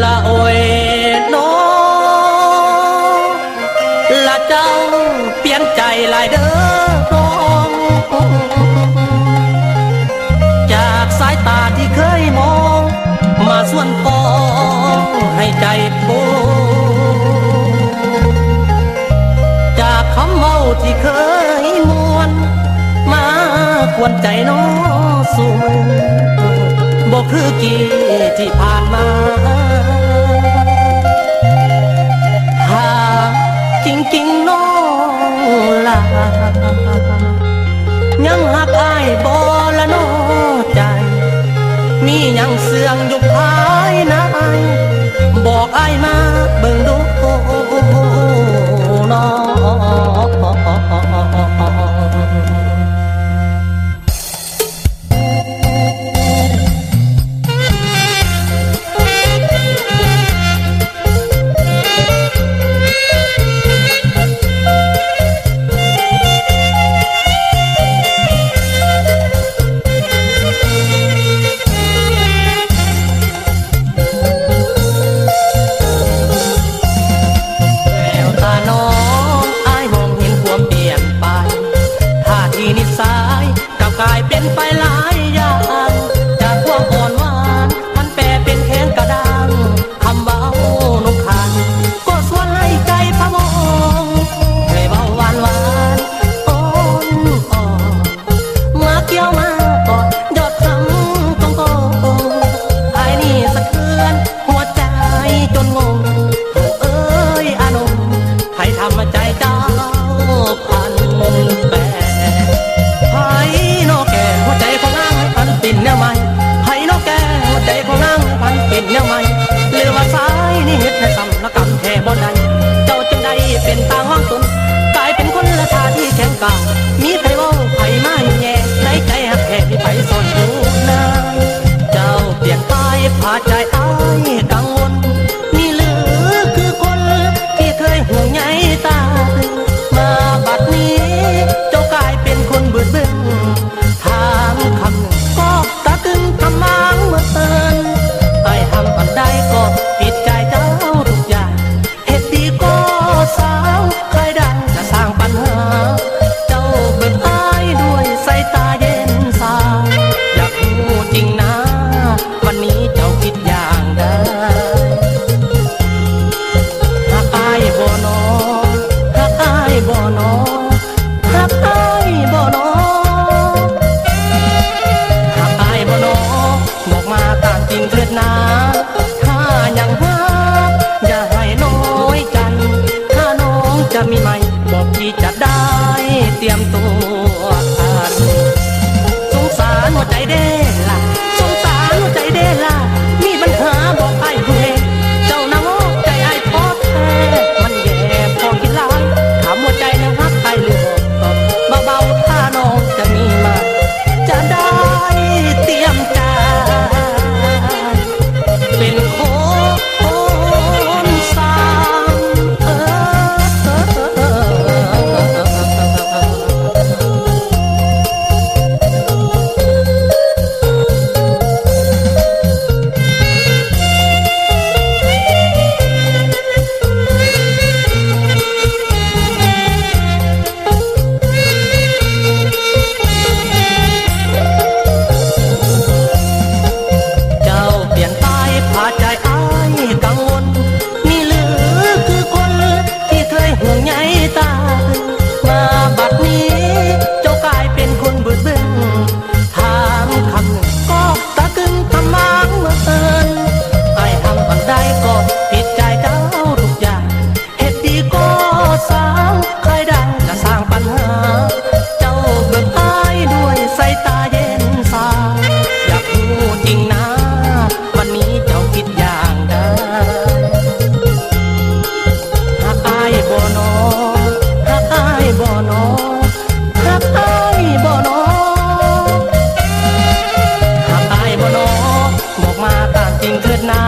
ละโอยน้อละเจ้าเปลี่ยนใจหลายเด้อน้องจากสายตาที่เคยมองมาส่วนปองให้ใจปูจากคำเมาที่เคยมวนมาควนใจน้องสูงบอกคือกี่ที่ผ่านมาหากจริงๆน้องลายังหักอ้ายบ่ละน้อใจมียังเสื่องอยู่ภายในบอกอ้ายมาเบิ่งดูน้องกลายเป็นไปหลายอย่างจากความอ่อนหวานมันแปรเป็นแข็งกระด้างคำเบานุ่มคันก็ส่วนให้ใจพะมองให้เบาหวานหวานอ่อนอ่อนมาเกี่ยวมาก่อนยอดคำตรงไอ้นี่สะเทือนหัวใจจนงงเอ้ยอานงให้ทำใจเจ้าพันแปรหัวใจของนางพันปิ่นแนวใหม่ให้นกแก่หัวใจของนางพันปิ่นแนวใหม่หรือว่าสายนี่เฮ็ดให้ซ้ำละกำแท่บ่ได้เจ้าจึงได้เป็นต่างว่างตนกลายเป็นคนละชาที่แข็งกามีใครเว้าใครมาแย่ในใจหักแท้ที่ไปซ่อนอยู่นานเจ้าเปลี่ยนไปพาใจอ้ายกังวลนี่หรือคือคนที่เคยห่วงใยตามาบัดนี้เจ้ากลายเป็นคนเบื่อเบื่อถามคำหนึ่งก็ตะกึงทำมางเมื่อเตือนไอ้ทำอันใดก็ผิดใจเจ้าทุกอย่างเหตุดีก็สาวใครได้จะสร้างปัญหาเจ้าเบิกอ้ายด้วยสายตาเย็นสาอยากรู้จริงนะวันนี้เจ้าคิดอย่างใดหากอ้ายบ่นอหากอ้ายบ่นอหากอ้ายบ่นอบอกมาตามจริงเถิดนะถ้ายังหักอย่าให้น้อยใจถ้าน้องจะมีใหม่บอกพี่จะได้เตรียมตัวทันสงสารหัวใจเด้ล่ะสงสารหัวใจเด้ล่ะมีปัญหาบอกไอ้ผู้เล่เจ้าน้องใจไอ้พอแท้มันแย่พอคิดหลายถามหัวใจนะฮักไอ้หรือบอกเบาๆถ้าน้องจะมีใหม่จะได้เตรียมใจเป็นคนสร้างพาใจอ้ายกังวลนี่หรือคือคนที่เคยห่วงใยตามาบัดนี้เจ้ากลายเป็นคนเบื่อเบื่อถามคำหนึ่งก็ตะกึงทำมางเมื่อเตือนไอ้ทำอันใดก็ผิดใจเจ้าทุกอย่างเหตุดีก็สร้างใครได้จะสร้างปัญหาเจ้าเบิกอ้ายด้วยสายตาเย็นสาอยากรู้จริงนะวันนี้เจ้าคิดอย่างใดหากอ้ายบ่นอหากอ้ายบ่นอหากอ้ายบ่นอหากอ้ายบ่นอบอกมาตามจริงเถิดนะ